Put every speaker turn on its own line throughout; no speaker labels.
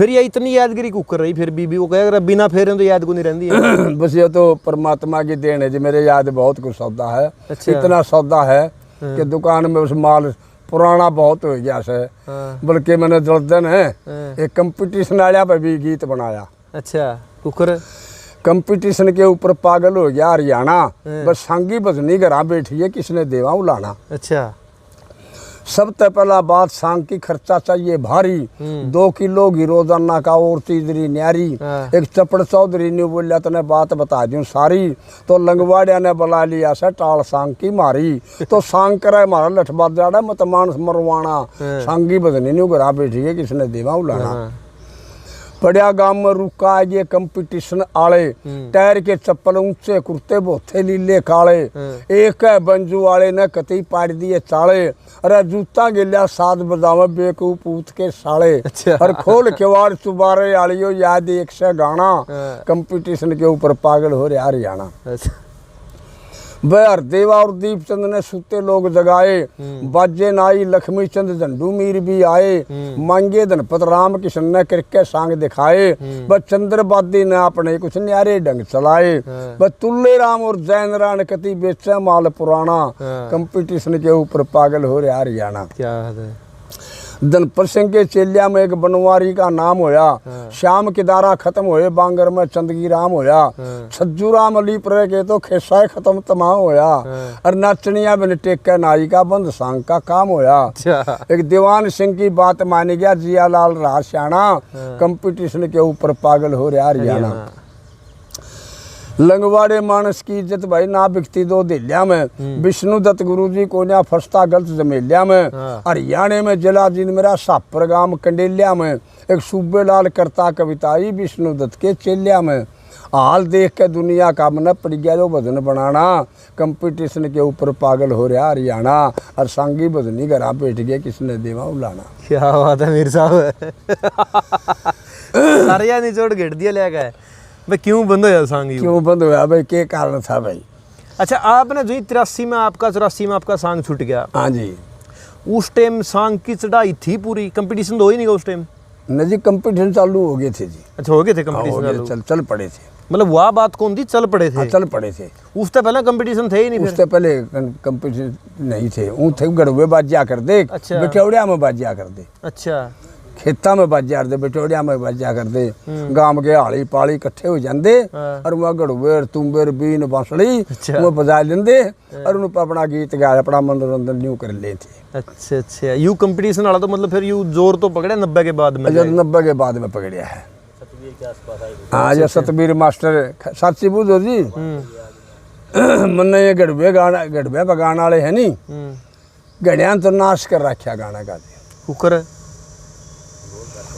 फिर ये इतनी यादगिरी कुकर रही फिर बीबी को कहे अगर बिना फेरे तो याद को नहीं रहती है।
बस ये तो परमात्मा की देन है जी, मेरे याद बहुत कुछ सौदा है।
अच्छा।
इतना सौदा है कि दुकान में उस माल पुराना बहुत हो गया से। बल्कि मैंने जल्दन है एक कंपटीशन आया पे भी गीत बनाया।
अच्छा कुकर
कंपटीशन के ऊपर पागल हो गया हरियाणा, बस सांगी बजनी घरा बैठी है किसने देवा उलाना।
अच्छा
सबसे पहला बात सांग की खर्चा चाहिए भारी, 2 किलो घी रोजाना का और तीसरी न्यारी। एक चपड़ चौधरी ने बोलिया तने बात बता दूं सारी, तो लंगवाड़िया ने बुला लिया से टाल सांग की मारी। तो सांग करे मारा लठबा जाड़ा मत मानस मरवाना, सांगी बजनी ने घरा बैठी है किसने देवा उलाना। बड़िया गांव में रुका ये कंपटीशन आले, टायर के चप्पल ऊंचे कुर्ते बोथे लीले काले। एक है बंजू वाले ने कती पाड़ दिए चाले, अरे जूता गिलिया सात बजावे बेकू पूत के साले।
अच्छा।
और खोल केवाड़ चुबारे आलियो याद एक से गाना, कंपटीशन के ऊपर पागल हो रहा हरियाणा।
अच्छा
बहर देवा और दीपचंद ने सुते लोग जगाए, बाजे नाई लक्ष्मी चंद झंडू मीर भी आए। मांगे धनपत राम किशन ने करके सांग दिखाए, बस चंद्रबादी ने अपने कुछ न्यारे ढंग चलाए। बस तुल्ले राम और जैन राण कति बेचे माल पुराना, कंपटीशन के ऊपर पागल हो रहा हरियाणा।
क्या है
धनपत सिंह के चेलिया में एक बनवारी का नाम होया, श्याम के दारा खत्म होए बांगर में चंदगी राम होया। छज्जू राम अली पर के तो खेसाए खत्म तमाम होया, और नाचनिया बिन टेक के नाई का बंद सांग का काम होया।
अच्छा
एक दीवान सिंह की बात मानी गया जिया लाल रहा सियाणा, कंपटीशन के ऊपर पागल हो रहा हरियाणा। लंगवाड़े मानस की इज्जत भाई ना बिकती दो दिलिया में, विष्णु दत्त गुरु जी को ना फंसता गलत जमेलिया में। हरियाणा में जिला जिन मेरा सापर गांव कंडेलिया में, एक सूबेलाल करता कविताई विष्णु दत्त के चेलिया में। हाल देख के दुनिया का मन पड़ गया जो भजन बनाना, कंपटीशन के ऊपर पागल हो रहा हरियाणा। और सांगी भजनी घरा बैठ गए किसने देवा उलाना।
क्या बात है मीर साहब सारे निचोड़ घेट दिया ले गए भाई। क्यों बंद हो सांगी?
क्यों बंद हुआ भाई, क्या कारण था भाई?
अच्छा आपने जो 83 में आपका 84 में आपका सांग छूट गया।
हाँ जी।
उस टाइम सांग की चढ़ाई थी पूरी, कंपटीशन तो हो ही नहीं उस टाइम?
नहीं जी कंपटीशन चालू हो गए थे जी।
अच्छा हो गए थे कंपटीशन?
चल पड़े थे।
मतलब वह बात कौन थी चल पड़े थे?
चल पड़े थे।
उससे पहले कंपटीशन थे ही नहीं?
उससे पहले कंपटीशन नहीं थे, ऊ थे गड़ुए बाजिया कर दे।
अच्छा।
बिठौड़िया में बाजिया कर दे।
अच्छा
खेता में बाजिया कर दे, बिठौड़िया में बाजिया कर दे। गांव के हाली पाली इकट्ठे हो जाते और वह गड़ुए तुम्बेर बीन बांसुड़ी वो बजा लेंदे और उन अपना गीत गा अपना मनोरंजन यूं कर ले थे।
अच्छा अच्छा यू कंपटीशन वाला तो मतलब फिर यू जोर तो पकड़े 90 के बाद में?
90 के बाद में पकड़िया है। हाँ जो सतबीर मास्टर साची बूझो जी मन्ने ये गड़बे बगाने वाले है नी, गड़िया तो नाश कर रखा गाना गा
कुकर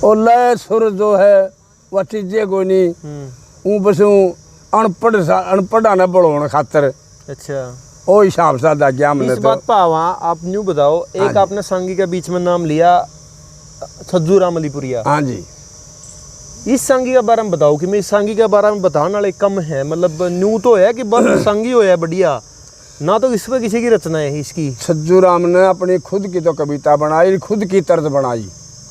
और लय सुर जो है वह चीजें कोई नहीं, बस अनपढ़ आने बढ़ोने खातर।
अच्छा
ओ हिसाब से दा गया हमने।
इस बात पर आवा आप न्यू बताओ, एक आपने सांगी के बीच में नाम लिया छज्जू राम अलीपुरिया।
हाँ जी।
इस सांगी के बारे में बताओ कि मैं इस सांगी के बारे में बताने वाले कम है, मतलब न्यू तो है कि बस सांगी हो है बढ़िया ना, तो इस पर किसी की रचना है इसकी? छज्जू
राम ने अपनी खुद की तो कविता बनाई, खुद की तर्ज बनाई।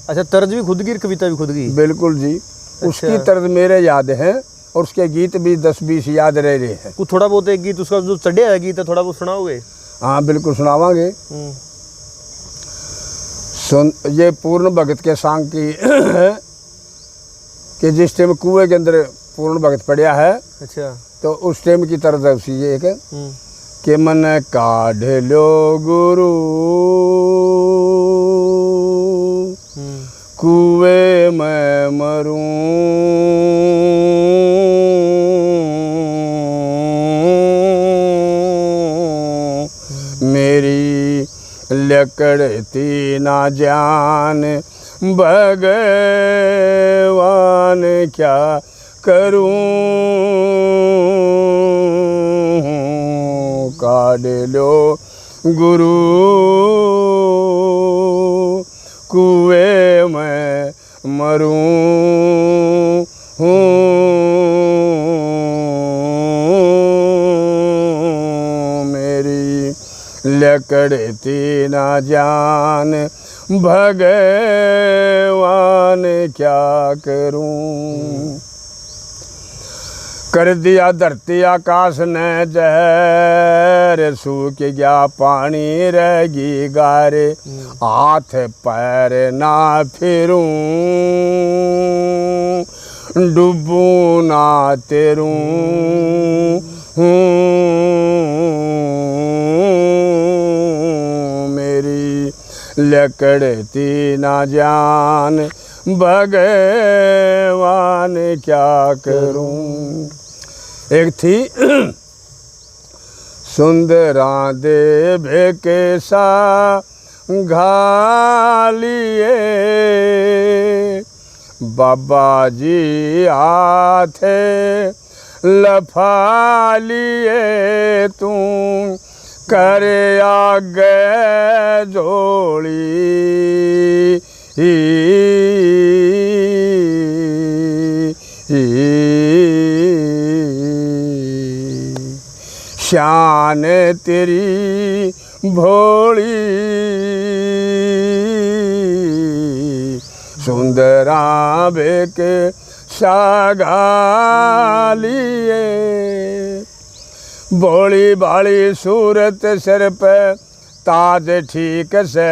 अच्छा तर्ज भी खुद की, कविता भी खुद की?
बिल्कुल जी। अच्छा। उसकी तर्ज मेरे याद है और उसके गीत भी 10-20 याद रह रहे हैं।
कुछ थोड़ा बहुत एक गीत उसका जो चढ़िया है गीत है थोड़ा बहुत सुनाओगे?
हाँ बिल्कुल सुनावांगे। सुन ये पूर्ण भगत के सांग की कि जिस टाइम कुएं के अंदर पूर्ण भगत पड़िया है। अच्छा तो उस टाइम की तर्ज है उसी एक कि मन काढ़ लो गुरु कुएं मैं मरूं, मेरी लकड़ती ना जान भगवान क्या करूं, काढ़ लो गुरु कुएं में मरूं, मेरी लकड़ती ना जान भगवान क्या करूं। कर दिया धरती आकाश ने जहर, सूख गया पानी रहेगी गारे, हाथ पैर ना फिरूं, डूबू ना तेरूं, मेरी लकड़ती ना जान, भगवान क्या करूं। एक थी सुंदरा दे भेकेसा घालिए, बाबा जी हाथे लफा लिए, तू करे आगे जोड़ी, शान तेरी भोली, सुंदरा बेके सागालिए, भोली भाली सूरत सिर पे ताज ठीक से,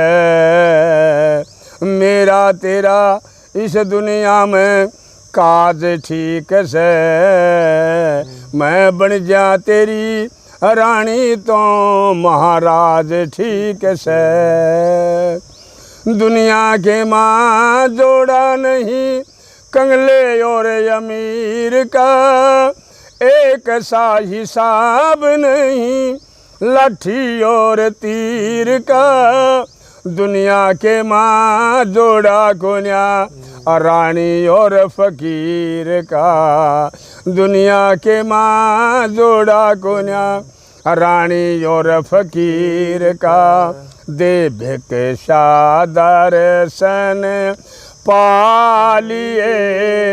मेरा तेरा इस दुनिया में काज ठीक से, मैं बन जा तेरी रानी तो महाराज ठीक से। दुनिया के माँ जोड़ा नहीं कंगले और अमीर का, एक सा हिसाब नहीं लाठी और तीर का, दुनिया के माँ जोड़ा कोन्या रानी और फकीर का, दुनिया के माँ जोड़ा कोन्या रानी और फकीर का, दे भिक शादर सन पालिए,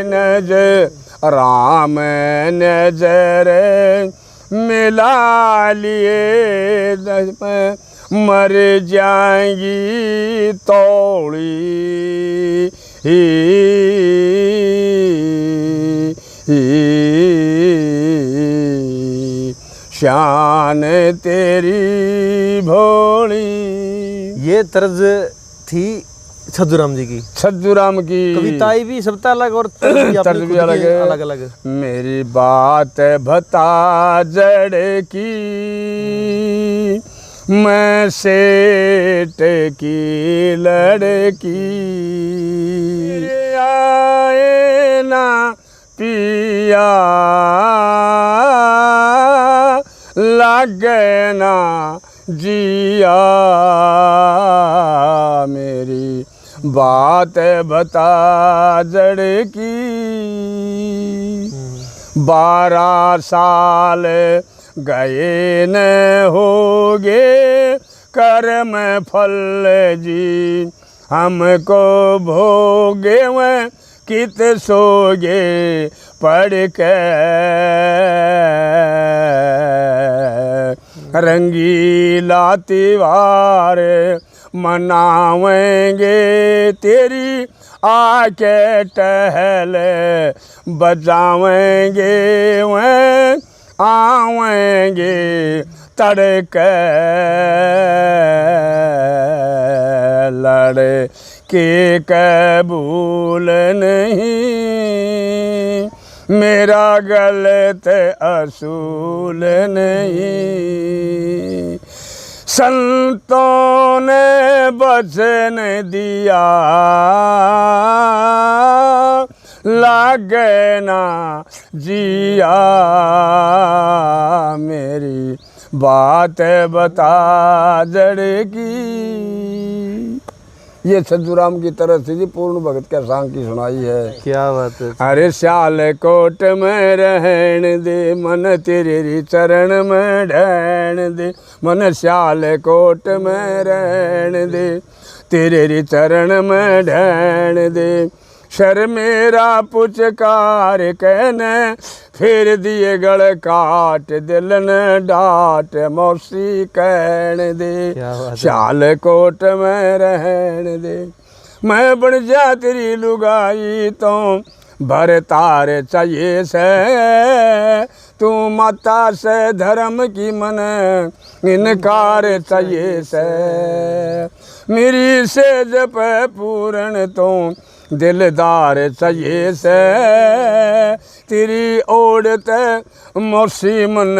नजर राम नजर मिला लिए, मर जाएंगी तोड़ी, शान तेरी भोली।
ये तर्ज थी छज्जूराम जी की।
छज्जूराम की
कविताएं भी सबका अलग और तर्ज भी अलग अलग।
मेरी बात बता जड़ की, मैं सेठ की लड़की, आए ना पिया लागे ना जिया, मेरी बात बता जड़ की। 12 साल गए न होगे कर्म फल जी, हमको भोगे में कित सोगे पढ़ के, रंगीला त्योहार मनावेंगे तेरी आके टहल बजावेंगे, वह आवेंगे तड़के लड़े के कबूल नहीं, मेरा गलत असूल नहीं, संतों ने बचन दिया लागे ना जिया, मेरी बात बता जड़ की। ये छज्जूराम की तरफ से जी पूर्ण भगत के सांग की सुनाई है।
क्या बात है।
अरे सियालकोट में रहन दे, मन तेरे चरण में ढहन दे, मन सियालकोट में रहन दे, तेरे चरण में ढहन दे, शर मेरा पुचकार कहने फिर दिए गल काट दिलन डाट मौसी कहन दे
क्या बात है।
सियालकोट में रहन दे मैं बन जा तेरी लुगाई तो भर तार चाहिए से तू माता से धर्म की मन इनकार चाहिए से मेरी से जप पूर्ण तो दिलदार चाहिए से तेरी ओढ़त मौसी मन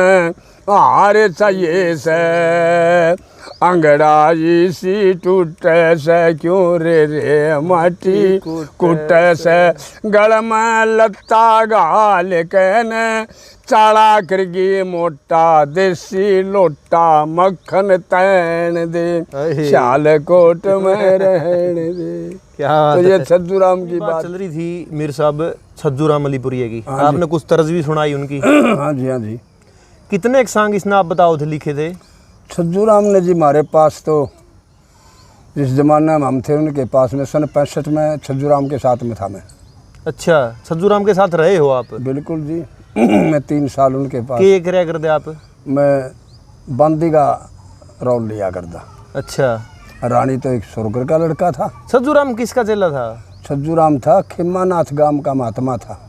हार चाहिए से अंगड़ाई सी टूट से क्यों रे माटी कुट से गल में लत्ता गाल कहने चाड़ा करगी मोटा देसी लोटा मक्खन तैन दे सियालकोट में रहन दे।
क्या
तो
बात
ये
है।
छज्जू राम की
बात
बात।
चल रही थी मीर साहब छज्जू राम अलीपुरिया की, आपने कुछ तर्ज भी सुनाई उनकी।
हाँ जी हाँ जी।
कितने एक सांग इसने आप बताओ थे लिखे थे?
छज्जू राम ने जी हमारे पास तो जिस जमाने में हम थे उनके पास में सन 65 में छज्जू राम के साथ में था मैं।
अच्छा, छज्जू राम के साथ रहे हो आप?
बिल्कुल जी। मैं 3 साल उनके पास
के क्या करते आप?
मैं बंदी का रोल लिया करता।
अच्छा,
रानी तो एक सुरगर का लड़का था।
छज्जू राम किसका चेला था?
छज्जू राम था खिम्मानाथ गांव का महात्मा था,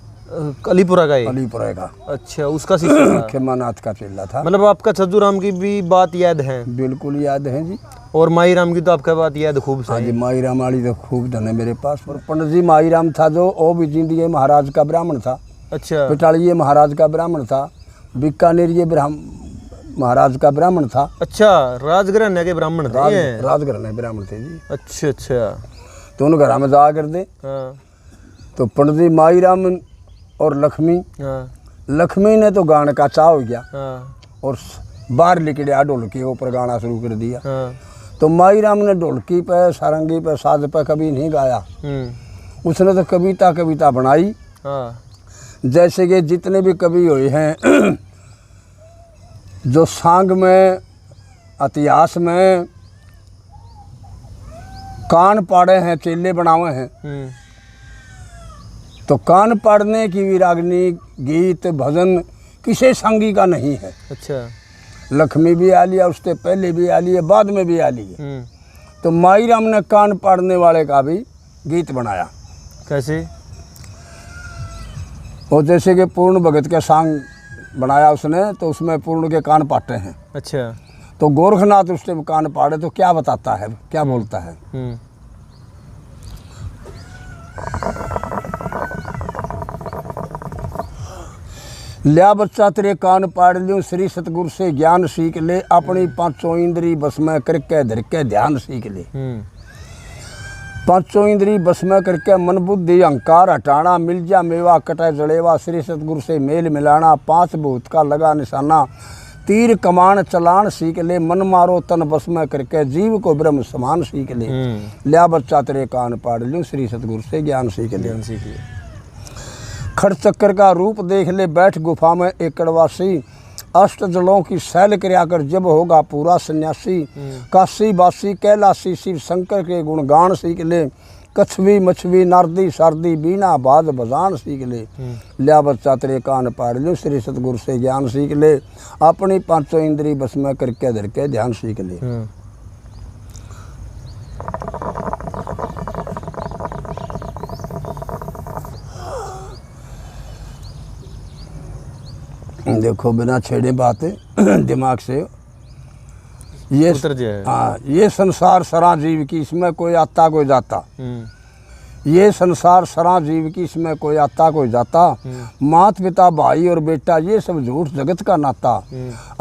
अलीपुरा का ही?
अलीपुरा का।
अच्छा, उसका शिष्य था।
खिम्मानाथ का चेला था।
मतलब आपका छज्जू राम की भी बात याद है?
बिल्कुल याद है जी।
और माई राम की तो आपका बात याद खूब
हाँ जी,
सारी।
माई राम वाली तो खूब धन है मेरे पास। और पंडित जी माई राम था जो वो भी जिंदगी महाराज का ब्राह्मण था।
अच्छा,
पिटाड़िए महाराज का ब्राह्मण था। बीकानेरिए महाराज का ब्राह्मण था।
अच्छा, राजघराने के ब्राह्मण थे ये?
राजघराने ब्राह्मण थे जी।
अच्छा अच्छा।
तो उन घरा में जा कर दे
हाँ
तो पंडित जी माई राम और लक्ष्मी,
हाँ
लक्ष्मी ने तो गाने का चाव हो गया
हाँ
और बाहर लिकड़िया ढोलकी के ऊपर गाना शुरू कर दिया।
हाँ।
तो माई राम ने ढोलकी पे सारंगी पे साज पे कभी नहीं गाया। उसने तो कविता बनाई।
हाँ
जैसे कि जितने भी कवि हुए हैं जो सांग में इतिहास में कान पाड़े हैं, चेले बनावे हैं, तो कान पाड़ने की विरागनी गीत भजन किसी संगी का नहीं है।
अच्छा।
लक्ष्मी भी आ लिया, उससे पहले भी आ लिया, बाद में भी आ लिया। तो माई राम ने कान पाड़ने वाले का भी गीत बनाया।
कैसे?
और जैसे कि पूर्ण भगत का सांग बनाया उसने, तो उसमें पूर्ण के कान पाटे हैं।
अच्छा।
तो गोरखनाथ उसके कान पाड़े तो क्या बताता है, क्या बोलता है? लिया बच्चा तेरे कान पाड़ लियो, श्री सतगुरु से ज्ञान सीख ले, अपनी 5 इंद्री बस में करके धर के ध्यान सीख ले। 5 इंद्री बस में करके मन बुद्धि अहंकार हटाना, मिल जा मेवा कटे जड़ेवा, श्री सतगुरु से मेल मिलाना, 5 भूत का लगा निशाना, तीर कमान चलान सीख ले, मन मारो तन बस में करके जीव को ब्रह्म समान सीख ले। लिया बच्चा तेरे कान पाड़ लियो, श्री सतगुरु से ज्ञान सीख ले। खड़ चक्कर का रूप देख ले, बैठ गुफा में एकड़वासी, अष्ट जलों की सैल क्रिया कर जब होगा पूरा सन्यासी, काशी बासी कैलासी शिव शंकर के गुणगान सीख ले, कछवी मछवी नारदी शारदी बीना बाज बजान सीख ले। लिया बच्चा तेरे कान पाड़ लो, श्री सतगुरु से ज्ञान सीख ले, अपनी 5 इंद्री बस में करके धर के ध्यान सीख ले। देखो बिना छेड़े बातें दिमाग से ये
उतर जाए।
हाँ, ये संसार सरा जीव की, इसमें कोई आता कोई जाता। ये संसार सरा जीव की, इसमें कोई आता कोई जाता। माता पिता भाई और बेटा ये सब झूठ जगत का नाता।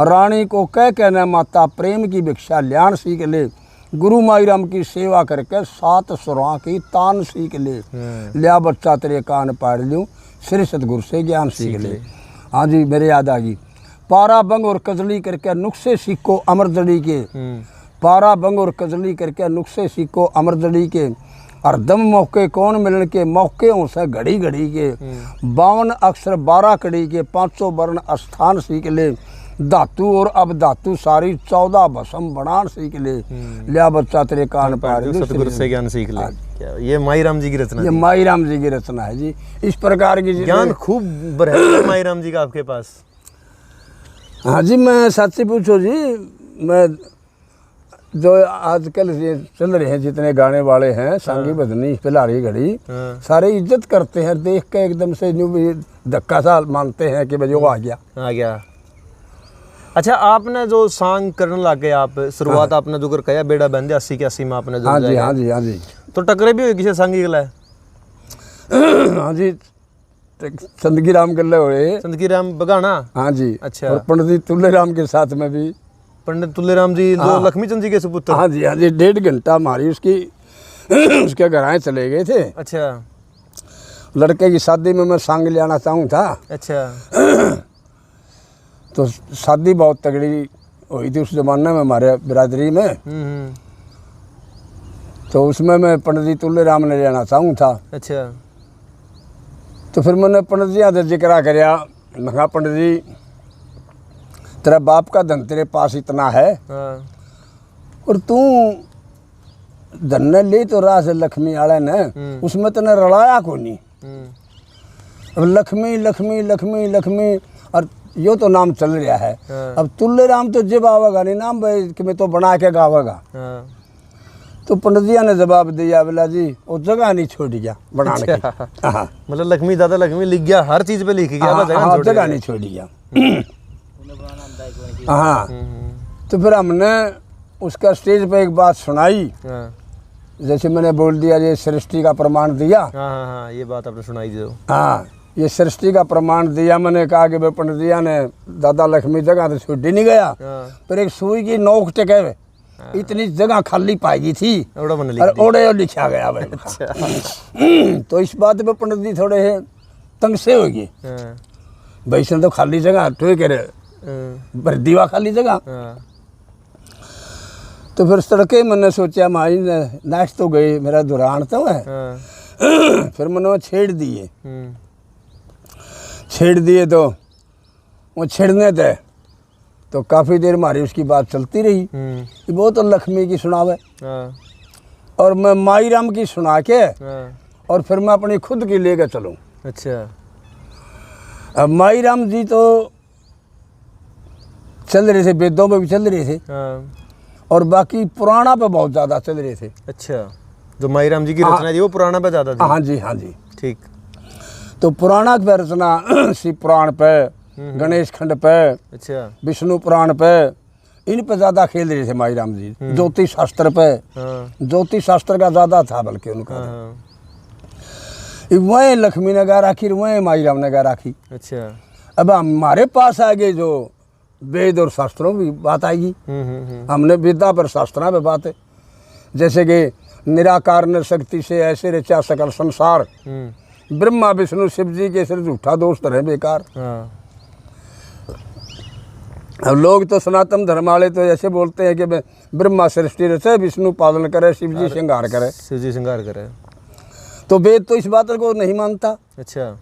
रानी को कह कहना माता, प्रेम की भिक्षा ल्याण सीख ले, गुरु माई राम की सेवा करके 7 सुरों की तान सीख ले। लिया बच्चा तेरे कान पाड़ लूँ, श्री सतगुरु से ज्ञान सीख ले। हाँ जी, मेरे याद आ गई। पारा बंग और कजली करके नुस्खे सीखो अमरजड़ी के, पारा बंग और कजली करके नुस्खे सीखो अमरजड़ी के, हरदम मौके कौन मिलन के, मौके से घड़ी घड़ी के, 52 अक्षर 12 कड़ी के, 500 वर्ण स्थान सीख ले, धातु और अब धातु सारी 14 भस्म बनान सीख ले, लिया बच्चा तेरे कान पार
सतगुरु से ज्ञान सीख ले। क्या ये माई राम जी की रचना?
ये माई राम जी की रचना है जी। इस प्रकार की
ज्ञान खूब बरहता माई राम जी का आपके पास।
हाँ जी, मैं सच्ची पूछो जी, मैं जो आजकल ये चल रहे हैं जितने गाने वाले हैं, सांगी बदनी पिलारी घड़ी, सारे इज्जत करते हैं, देख के एकदम से न्यू धक्का सा मानते हैं कि भाई वो आ गया।
अच्छा, आपने जो सांग करने लग गए, आप शुरुआत आपने जो कर कहा बेड़ा बंदे 80 में आपने जो
हाँ जी,
तो टकरे भी हुई किसी सांगी गला?
हाँ जी, संदगी राम गले हुए,
संदगी राम बगाना। हाँ
जी।
अच्छा,
और पंडित तुल्ले राम के साथ में भी,
पंडित तुल्ले राम जी जो लक्ष्मी चंद जी के सुपुत्र।
हाँ जी, 1.5 घंटा हमारी उसके घर आए चले गए थे।
अच्छा,
लड़के की शादी में मैं सांग ले आना चाहूँ था।
अच्छा,
तो शादी बहुत तगड़ी हुई थी उस जमाने में हमारे बिरादरी में। तो उसमें मैं पंडित तुल्ले राम ने लेना चाहूँ था।
अच्छा,
तो फिर मैंने पंडित जी आदर जिक्रा कराया, मैं कहा पंडित जी तेरा बाप का धन तेरे पास इतना है, और तू धन ले तो रहा से लक्ष्मी आले ने, उसमें तने रलाया को नहीं। अब लक्ष्मी लक्ष्मी लक्ष्मी लक्ष्मी और यो तो नाम चल रहा है। अब तुल्ले राम तो जब आवेगा नहीं नाम भाई कि मैं तो बना के गावेगा। तो पंडित जी ने जवाब दिया, बोला जी वो जगह नहीं छोड़ गया बनाने की।
मतलब लक्ष्मी दादा लक्ष्मी लिख गया, हर चीज पे लिख गया,
जगह नहीं छोड़ गया। हाँ, तो फिर हमने उसका स्टेज पे एक बात सुनाई, जैसे मैंने बोल दिया ये सृष्टि का प्रमाण दिया।
हाँ, ये बात आपने सुनाई दी।
हाँ, ये सृष्टि का प्रमाण दिया। मैंने कहा कि भाई पंडित जी ने दादा लक्ष्मी जगह तो छुट्टी नहीं गया, पर एक सुई की नोक टेके इतनी जगह खाली पाई थी और ओड़े लिखा गया भाई। अच्छा। तो इस बात पे पंडित जी थोड़े तंग से हो गए, भाई इसने तो खाली जगह ठोक कर दीवा खाली जगह। तो फिर तड़के मैंने सोचा माई नाच तो गई, मेरा दुरान तो है। फिर मैंने छेड़ दिए तो वो छेड़ने थे तो काफ़ी देर हमारी उसकी बात चलती रही कि वो तो लक्ष्मी की सुनावे और मैं माई राम की सुना के और फिर मैं अपनी खुद की लेकर चलूँ।
अच्छा,
अब माई राम जी तो चल रहे थे, वेदों में भी चल रहे थे और बाकी पुराना पे बहुत ज़्यादा चल रहे थे।
अच्छा, जो माई राम जी की रचना थी वो पुराना पे ज़्यादा थी।
हाँ जी, हाँ जी,
ठीक।
तो पुराना पे रचना शिव पुराण पे, गणेश खंड पे, अच्छा, विष्णु पुराण पे, इन पे ज्यादा खेल रहे थे माई राम जी। ज्योतिष शास्त्र पे, ज्योतिष शास्त्र का ज्यादा था बल्कि उनका। वही लक्ष्मी ने गा राखी, वही माई राम ने गा राखी। अच्छा, अब हमारे पास आ गए जो वेद और शास्त्रों की बात आएगी। हमने विद्या पर शास्त्रा पे बात है, जैसे कि निराकार ने शक्ति से ऐसे रचा सकल संसार, ब्रह्मा विष्णु शिव जी के सिर झूठा दोष रहे बेकार। अब लोग तो सनातन धर्म वाले तो ऐसे बोलते हैं कि ब्रह्मा सृष्टि रचे, विष्णु पालन करे, शिव जी श्रृंगार करे,
शिव जी श्रृंगार करे।
तो वेद तो इस बात को नहीं मानता। अच्छा,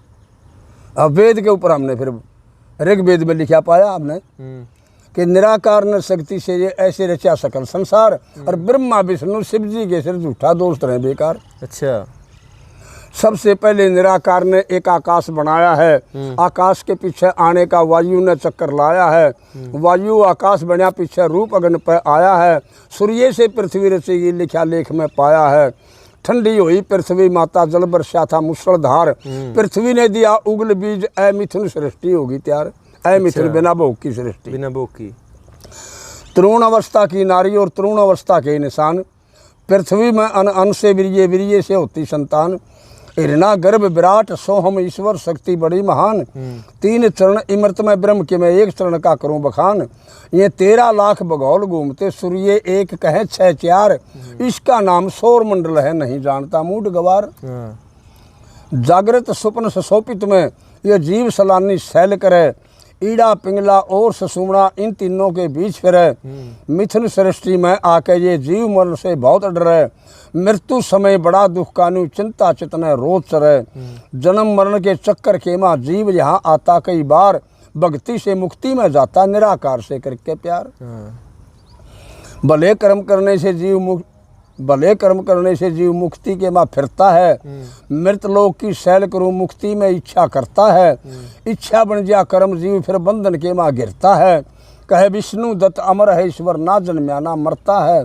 अब वेद के ऊपर हमने फिर ऋग्वेद में लिखा पाया हमने कि निराकार ने शक्ति से ये ऐसे रचा सकल संसार और ब्रह्मा विष्णु शिव जी के सिर झूठा दोष रहे बेकार। अच्छा, सबसे पहले निराकार ने एक आकाश बनाया है, आकाश के पीछे आने का वायु ने चक्कर लाया है, वायु आकाश बना पीछे रूप अग्नि पे आया है, सूर्य से पृथ्वी रचेगी लिखा लेख में पाया है, ठंडी हुई पृथ्वी माता जल बरसा था मूसलाधार, पृथ्वी ने दिया उगल बीज ऐ मिथुन सृष्टि होगी तैयार। ऐ मिथुन बिना भोग की सृष्टि,
बिना भोग की।
तरुण अवस्था की नारी और तरुण अवस्था के निशान, पृथ्वी में अन से वीर्य, वीर्य से होती संतान, हिरणा गर्भ विराट सोहम ईश्वर शक्ति बड़ी महान, 3 चरण इमृत में ब्रह्म के मैं 1 चरण का करूं बखान, ये 13 लाख भगोल घूमते सूर्य एक कहे 6 4, इसका नाम सौर मंडल है नहीं जानता मूड गवार। जागृत स्वप्न सुशोपित में ये जीव सलानी सैल करे, ईड़ा पिंगला और ससुमड़ा इन तीनों के बीच फिरे, मिथुन सृष्टि में आके ये जीव मरण से बहुत डरे, मृत्यु समय बड़ा दुख कानू चिंता चितने रोज चरे, जन्म मरण के चक्कर के माँ जीव यहाँ आता कई बार, भक्ति से मुक्ति में जाता, निराकार से करके प्यार।
हाँ।
भले कर्म करने से जीव मुक्ति के माँ फिरता है। मृत लोक की सैल करूं मुक्ति में इच्छा करता है। इच्छा बन जा कर्म जीव फिर बंधन के माँ गिरता है। कहे विष्णु दत्त अमर है ईश्वर ना जन्म्या ना मरता है।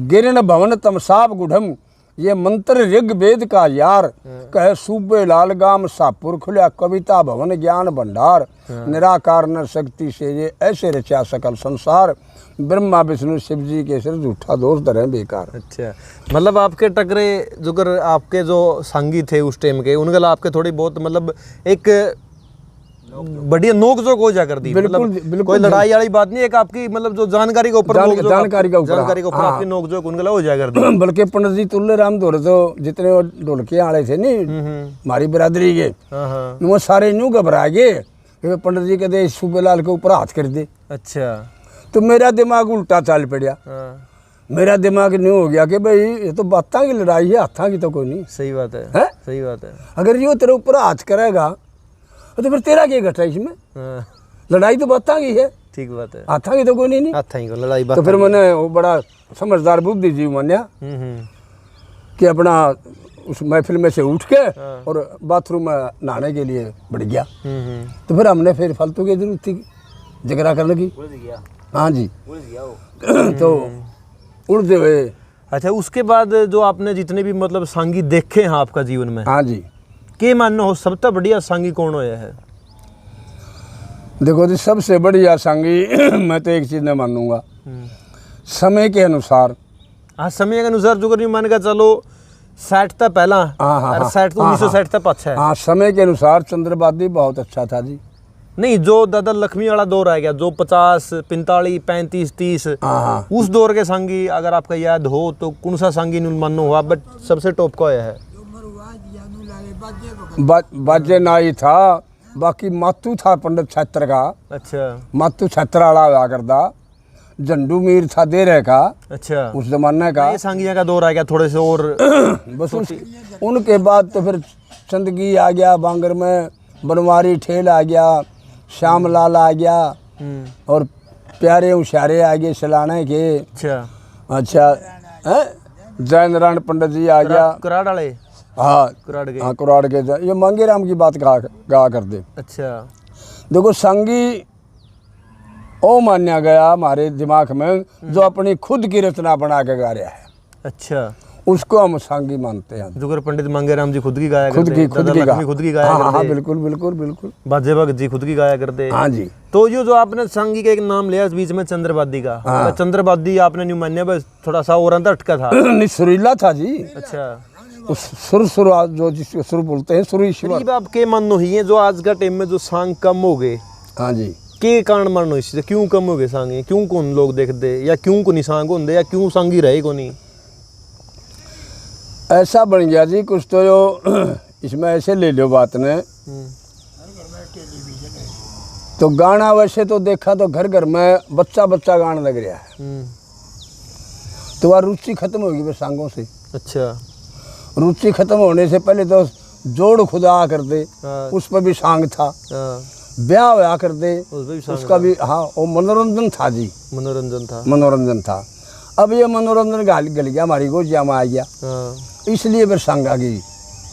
गिरण भवन तमसाब गुढ़म ये मंत्र ऋग वेद का यार। कहे सूबे लाल गाम सापुर खुला कविता भवन ज्ञान भंडार। निराकार न शक्ति से ये ऐसे रचा सकल संसार। ब्रह्मा विष्णु शिव जी के सिर झूठा दोष धरे बेकार।
अच्छा, मतलब आपके टकरे जुगर आपके जो संगी थे उस टाइम के, उनके लिए आपके थोड़ी बहुत मतलब एक बढ़िया नोक जोक हो जा कर दी।
बिल्कुल,
मतलब
बिल्कुल
कोई लड़ाई वाली बात नहीं, एक आपकी मतलब जो जानकारी के ऊपर जानकारी के ऊपर आपकी नोक जोक उनके लिए हो जा कर दी।
बल्कि पंडित जी तुल्ले राम दौरे तो जितने वो ढोलके आले थे नहीं हमारी बिरादरी के, वो सारे यूं घबरा गए। पंडित जी कहते सूबेलाल के ऊपर हाथ कर दे।
अच्छा,
तो मेरा दिमाग उल्टा चल पड़ा। मेरा दिमाग न्यू हो गया कि भाई ये तो बातों की लड़ाई है, हाथों की तो कोई नहीं।
सही बात है, सही बात है।
अगर ये तेरे ऊपर हाथ करेगा तो फिर तेरा क्या घटा इसमें? लड़ाई तो बातों की है।
ठीक बात है,
हाथों की तो कोई नहीं।
हाथों की लड़ाई बात।
तो फिर मैंने वो बड़ा समझदार बुद्धिजीवी माना कि अपना उस महफिल में से उठ के और बाथरूम में नहाने के लिए बढ़ गया। तो फिर हमने फिर फालतू की जरूरत थी झगड़ा करने की। हाँ जी, तो उड़ते हुए।
अच्छा, उसके बाद जो आपने जितने भी मतलब सांगी देखे हैं आपका जीवन में,
हाँ जी,
के मानना हो सबसे बढ़िया सांगी कौन होया है?
देखो जी, सबसे बढ़िया सांगी मैं तो एक चीज नहीं मानूंगा, समय के अनुसार।
हाँ, समय के अनुसार जो नहीं मान के चलो 60 था पहला और 1960 था पाछा है।
हाँ, समय के अनुसार चंद्रवादी बहुत अच्छा था जी।
नहीं, जो दादा लक्ष्मी वाला दौर आ गया, जो 50, 45, 35, 30, उस दौर के सांगी अगर आपका याद हो तो कौन सा सांगी मानो हुआ बट सबसे टॉप का है?
बाजे नाई था, बाकी मातू था पंडित छत्र का। अच्छा, मातू छत्र वाला हुआ करता। झंडू मीर था देरे का। अच्छा, उस जमाने का
ये सांगिया का दौर आ गया थोड़े से और
बस उनके बाद तो फिर चंदगी आ गया, बांगर में बनवारी ठेल आ गया, श्यामलाल आ गया और प्यारे उशारे आ गए सलाने के। अच्छा, जय नारायण पंडित जी आ गया,
कुराड़ वाले।
हाँ, कुराड़ के ये मांगे राम की बात गा कर दे। अच्छा, देखो सांगी ओ मान्या गया हमारे दिमाग में जो अपनी खुद की रचना बना के गा रहा है। अच्छा, उसको हम सांगी मानते हैं।
जो पंडित मांगेराम जी खुद की गाया
खुद की
गाया।
हाँ, बिल्कुल बिल्कुल बिल्कुल।
बाजे भगत जी खुद की गाया करते। हाँ जी। तो ये जो आपने सांगी का एक नाम लिया बीच में चंद्रवादी का, चंद्रवादी आपने न्यू मान्या बस थोड़ा सा और अटका था।
नहीं, सुरीला था जी।
अच्छा,
उस सुर जो जिसको सुर बोलते हैं, सुरीश्वर।
आप के मानो ही है जो आज का टाइम में जो सांग कम हो गए? हाँ जी, के कारण मानो इससे क्यों कम हो गए सांगे? क्यों कौन लोग देखते या क्यों को नहीं सांग होंगे या क्यों सांगी रहे को नहीं?
ऐसा बन गया जी कुछ तो जो इसमें ऐसे ले लो बात ने। तो गाना वैसे तो देखा तो घर घर में बच्चा बच्चा गाने लग रहा है। तो वह रुचि खत्म होगी बस सांगों से। अच्छा, रुचि खत्म होने से पहले तो जोड़ खुदा कर दे, उस पर भी सांग था। ब्याह होया कर दे, उसका भी। हाँ, वो मनोरंजन था जी, मनोरंजन था। अब ये मनोरंजन गल गया हमारी गोजिया में आ गया, इसलिए फिर सांग आ गई,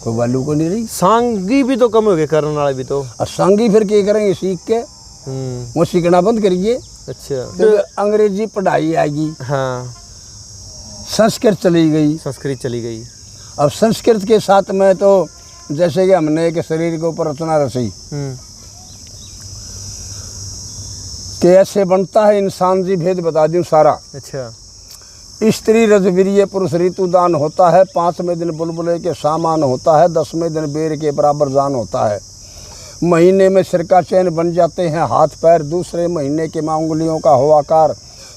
कोई वालू को नहीं रही। सांगी भी तो कम हो गए, करने वाले भी तो। सांगी फिर क्या करेंगे, सीख के वो सीखना बंद करिए। अच्छा, तो अंग्रेजी पढ़ाई आएगी। हाँ, संस्कृत चली गई। अब संस्कृत के साथ में तो जैसे कि हमने एक शरीर के ऊपर रचना रची कि ऐसे बनता है इंसान जी, भेद बता दूं सारा। अच्छा, स्त्री रजवीर्य पुरुष ऋतुदान होता है, 5वें दिन बुलबुले के सामान होता है, 10वें दिन बेर के बराबर जान होता है, महीने में सिर का चैन बन जाते हैं हाथ पैर, दूसरे महीने के मां उंगलियों का हो आकार,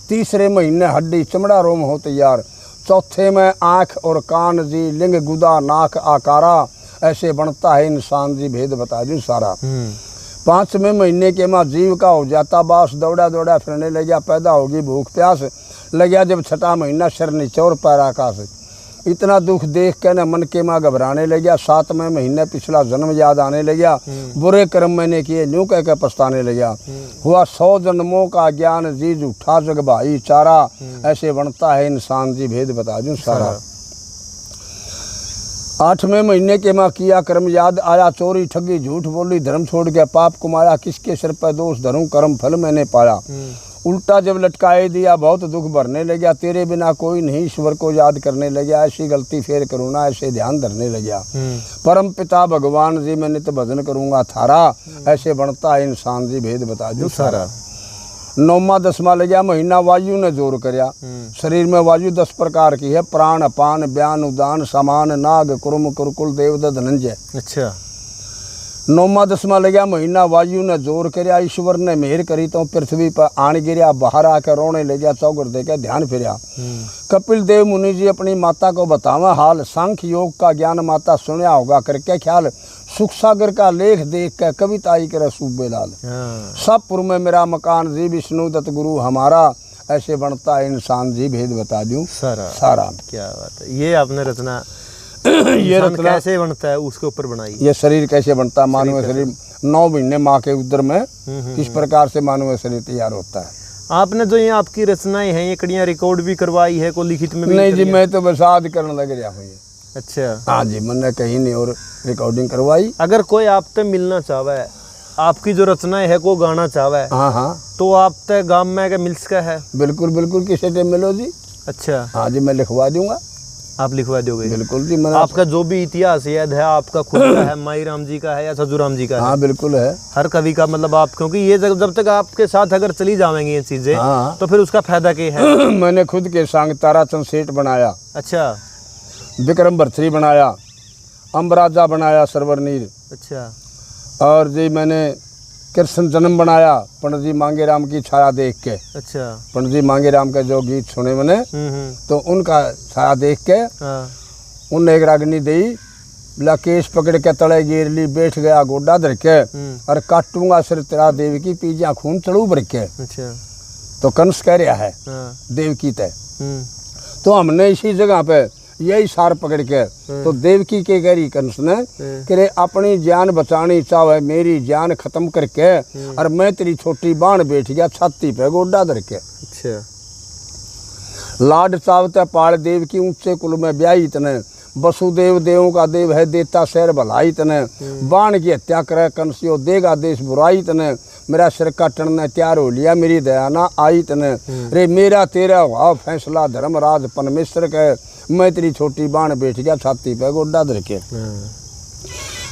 तीसरे महीने हड्डी चमड़ा रोम हो तैयार, चौथे में आँख और कान जी, लिंग गुदा नाक आकारा, ऐसे बनता है इंसान जी, भेद बता दूं सारा। 5वें महीने के माँ जीव का हो जाता बास, दौड़ा दौड़ा फिरने लग गया, पैदा होगी भूख प्यास, लग गया जब 6ठा महीना, सिर नीचे और पैर आकाश, इतना दुख देख के न मन के माँ घबराने लगा। 7वें महीने पिछला जन्म याद आने लगा। बुरे कर्म मैंने किए न्यू कह के पछताने लगा। हुआ 100 जन्मों का ज्ञान जी झूठा जग भाई चारा, ऐसे बनता है इंसान जी भेद बता दूं सारा। 8वें महीने के माँ किया कर्म याद आया, चोरी ठगी झूठ बोली धर्म छोड़ के पाप कमाया, किसके सिर पर दोष धरूं कर्म फल मैंने पाया। उल्टा जब लटकाए दिया बहुत दुख भरने लगा, तेरे बिना कोई नहीं ईश्वर को याद करने लगा, ऐसी गलती फेर करूँ ना ऐसे ध्यान धरने लगा। परम पिता भगवान जी मैं नित भजन करूँगा थारा, ऐसे बनता है इंसान जी भेद बता दूं सारा। 9वां 10वां लगा महीना वायु ने जोर करया। शरीर में वायु 10 प्रकार की है, प्राण अपान ब्यान उदान समान नाग कुरुम कुरकुल देवदत्त धनंजय।
अच्छा।
9वां 10वां लगा महीना वायु ने जोर करया, ईश्वर ने मेहर करी तो पृथ्वी पर आन गिरया, बाहर आकर रोने लगा, चौगर दे के ध्यान फिरया। कपिल देव मुनि जी अपनी माता को बतावा हाल, सांख्य योग का ज्ञान माता सुनया होगा करके ख्याल, सुख सागर का लेख देख के कविता आई करे सूबेलाल। सबपुर में मेरा मकान जी विष्णु दत्त गुरु हमारा, ऐसे बनता है इंसान जी भेद बता दूं सारा।
क्या बात है, ये आपने रचना ये रचना कैसे बनता है उसके ऊपर बनाई।
ये शरीर कैसे बनता है, मानव शरीर 9 महीने माँ के उदर में किस प्रकार से मानव शरीर तैयार होता है।
आपने जो ये आपकी रचनाएं हैं ये कड़ियाँ रिकॉर्ड भी करवाई है, कोई लिखित में भी?
नहीं जी, मैं तो बस याद करने लग रहा हूँ।
अच्छा।
हाँ जी, मैंने कहीं नहीं और रिकॉर्डिंग करवाई।
अगर कोई आपसे मिलना चाहे, आपकी जो रचनाएं है को गाना चाहे,
हाँ
तो आप तय गाँव में क्या मिल सका है?
बिल्कुल बिल्कुल, किसी टाइम मिलो जी।
अच्छा।
हाँ जी, मैं लिखवा दूंगा।
आप लिखवा दोगे?
बिल्कुल जी। मैंने
आपका जो भी इतिहास याद है, आपका खुद का है, माई राम जी का है या सजूराम जी का है?
हाँ बिल्कुल है।
हर कवि का मतलब आप, क्योंकि ये जब तक आपके साथ अगर चली जाएंगी ये चीजें, तो फिर उसका फायदा क्या है?
मैंने खुद के संग ताराचंद सेठ बनाया।
अच्छा।
विक्रम भरथरी बनाया, अम्बराजा बनाया, सरवरनीर।
अच्छा।
और जी मैंने कृष्ण जन्म बनाया, पंडित जी मांगे राम की छाया देख के।
अच्छा।
पंडित जी मांगे राम का जो गीत सुने मैंने, तो उनका छाया देख के उनने एक रागनी दी, बोला केस पकड़ के तले गिर ली, बैठ गया गोडा धर के, और काटूंगा सिर तेरा देवकी पीजा खून चढ़ू भर के।
अच्छा।
तो कंस कह रहा है देवकी तय। तो हमने इसी जगह पे यही सार पकड़ के, तो देवकी के करी कंस ने कि अपनी जान बचानी चाहे मेरी जान खत्म करके, और मैं तेरी छोटी बाण बैठ गया छाती पे गोडा धर के।
अच्छा।
लाड चावते पाल देव की ऊंचे कुल में ब्याही तने, वसुदेव देवों का देव है देता शहर भलाई तने, बाण की हत्या करे कंसियो देगा देश बुराई तने, मेरा सिर काटन ने तैयार हो लिया मेरी दया ना आई तने, रे मेरा तेरा हुआ फैसला धर्मराज परमेश्वर के, मैं तेरी छोटी बाण बैठ गया छाती पे गोडा धर के।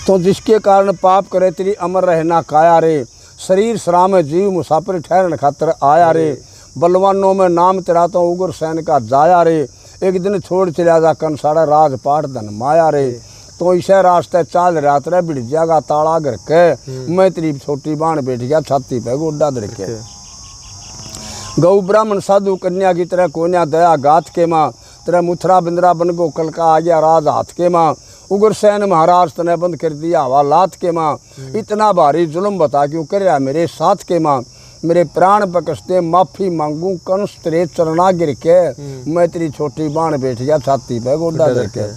तो जिसके कारण पाप करे तेरी अमर रहना काया रे, शरीर श्राम जीव मुसाफिर ठहरन खातर आया रे, बलवानों में नाम तेरा तो उग्र सैन का जाया रे, एक दिन छोड़ चला जा कंसाड़ा राजपाट धन माया रे, तो इसे रास्ते चाल रात रे बिड़ जागा ताला घर के, मैं तेरी छोटी बाण बैठ गया छाती पे गोडा धर के। गौ ब्राह्मण साधु कन्या की तरह कोन्या दया गात के माँ, तेरा मुथरा बिंद्रा बन गो कल का आ गया राज हाथ के माँ, उग्र सैन महाराज तने बंद कर दिया हवा लात के माँ, इतना भारी जुल्म बता क्यों कर रहा मेरे साथ के माँ, मेरे प्राण बकसते माफी मांगू कंस तेरे चरणा गिर के, मैं तेरी छोटी बाण बैठ गया छाती पे गोडा धर के।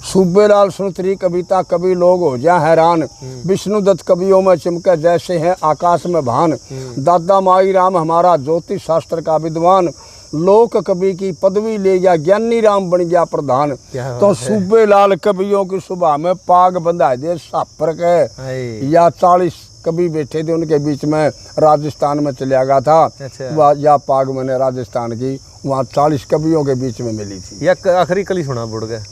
सूबेलाल सुन तेरी कविता कवि लोग हो जा हैरान, विष्णु दत्त कवियों में चिमके जैसे हैं आकाश में भान, दादा माई राम हमारा ज्योतिष शास्त्र का विद्वान, लोक कवि की पदवी ले गया ज्ञानी राम बन गया प्रधान। तो सूबेलाल कवियों की सुबह में पाग बंधा दे सापर के, या 40 कवि बैठे थे उनके बीच में राजस्थान में चला गया था। अच्छा। या पाग मैंने राजस्थान की वहाँ 40 कवियों के बीच में मिली थी।
या आखिरी कली सुना बुड़ गए,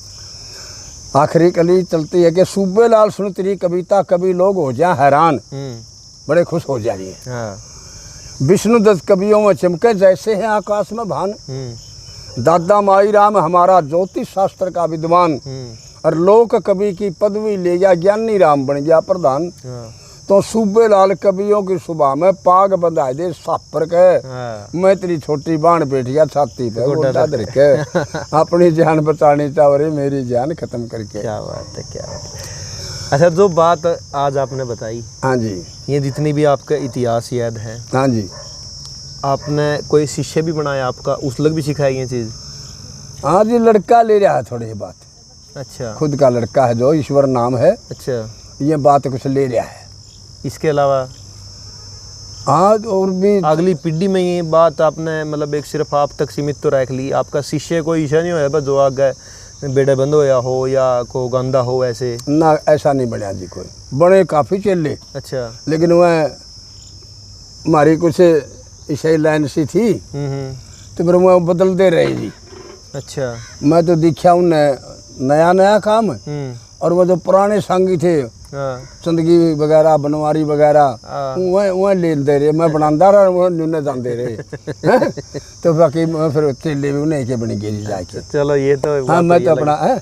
आखिरी कली चलती है कि सूबेलाल सुन तेरी कविता कवि लोग हो जाए हैरान, बड़े खुश हो जाइए। विष्णु दत्त कवियों में चमके जैसे हैं आकाश में भान, दादा माई राम हमारा ज्योतिष शास्त्र का विद्वान, और लोक कवि की पदवी ले गया ज्ञानी राम बन गया प्रधान। तो सूबेलाल कवियों की सुबह में पाग बंधा दे सापर के, मैं तेरी छोटी बाण बैठ गया छाती पे गोडा धर के, अपनी जान बचानी चाहे मेरी जान खत्म करके।
क्या बात है, क्या बात है। अच्छा, जो बात आज आपने बताई,
हाँ जी,
ये जितनी भी आपका इतिहास याद है,
हाँ जी,
आपने कोई शिष्य भी बनाया आपका, उस लग भी सिखाई ये चीज़?
हाँ जी, लड़का ले रहा है थोड़ी ये बात,
अच्छा
खुद का लड़का है जो ईश्वर नाम है,
अच्छा,
ये बात कुछ ले रहा है।
इसके अलावा
हाँ, और भी
अगली पीढ़ी में ये बात आपने मतलब एक सिर्फ आप तक सीमित तो रख ली, आपका शिष्य कोई ऐसा नहीं होया बस जो आगे बेड़े बंद होया हो या को गंदा हो ऐसे?
ना, ऐसा नहीं बनया जी कोई, बड़े काफ़ी चले,
अच्छा,
लेकिन वह हमारी कुछ ईसाई लाइन सी थी तो फिर वह बदल दे रही जी।
अच्छा,
मैं तो दिखा उन्हें नया नया काम, और वो जो पुराने संगी थे
हाँ,
चंदगी वगैरह बनवारी वगैरह
हाँ।
वह ले दे रहे, मैं बनांदा रहा, वो नुने जाते रहे तो बाकी मैं फिर चेले भी उन्हें के बनी गई जाके।
चलो ये तो
हाँ, मैं तो अपना है।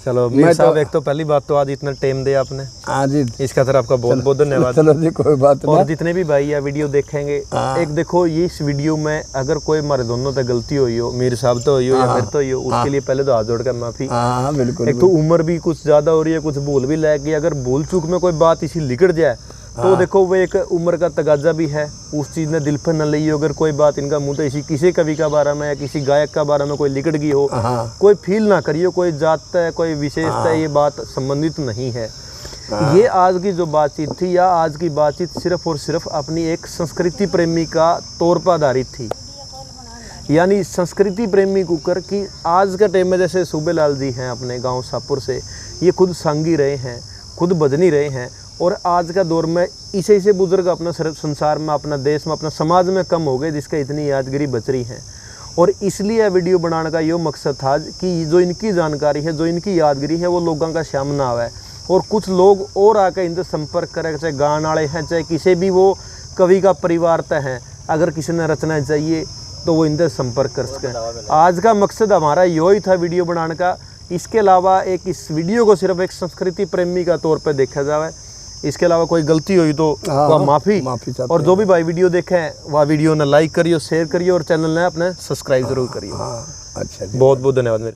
चलो मीर साहब, एक तो पहली बात तो आज इतना टाइम दिया आपने,
हाँ जी,
इसका तरफ आपका बहुत बहुत धन्यवाद।
चलो जी, कोई बात
और
नहीं।
जितने भी भाई या वीडियो देखेंगे, एक देखो ये इस वीडियो में अगर कोई हमारे दोनों तक गलती हुई हो, मीर साहब तो हुई हो या मेरे तो हुई हो, उसके लिए पहले तो हाथ जोड़कर माफी।
हाँ बिल्कुल।
एक तो उम्र भी कुछ ज्यादा हो रही है, कुछ भूल भी लग गई, अगर भूल चूक में कोई बात इसी लिकड़ जाए तो देखो वो एक उम्र का तगाजा भी है, उस चीज़ ने दिल पर न ली हो। अगर कोई बात इनका मुंह तो इसी किसी कवि का बारे में या किसी गायक का बारे में कोई लिकड़ गई हो, कोई फील ना करियो, कोई जात है कोई विशेषता है, ये बात संबंधित नहीं है। ये आज की जो बातचीत थी या आज की बातचीत सिर्फ और सिर्फ अपनी एक संस्कृति प्रेमी का तौर पर आधारित थी, यानी संस्कृति प्रेमी कुकर की आज के टाइम में जैसे सूबेलाल जी हैं अपने गांव शाहपुर से, ये खुद सांगी रहे हैं, खुद भजनी रहे हैं, और आज का दौर में इसे बुजुर्ग अपना संसार में, अपना देश में, अपना समाज में कम हो गए जिसका इतनी यादगिरी बच रही है। और इसलिए वीडियो बनाने का ये मकसद था कि जो इनकी जानकारी है, जो इनकी यादगिरी है, वो लोगों का सामने आवे और कुछ लोग और आकर इनसे संपर्क करें, चाहे गान वाले हैं, चाहे किसी भी वो कवि का परिवार तय हैं, अगर किसी ने रचना चाहिए तो वो इनसे संपर्क कर सकें। आज का मकसद हमारा यही था वीडियो बनाने का। इसके अलावा एक इस वीडियो को सिर्फ एक संस्कृति प्रेमी का तौर पर देखा जाए, इसके अलावा कोई गलती हुई तो वह माफ़ी। और जो भी भाई वीडियो देखें वह वीडियो ने लाइक करियो, शेयर करियो और चैनल ने अपने सब्सक्राइब जरूर करियो।
अच्छा,
बहुत बहुत धन्यवाद मेरे।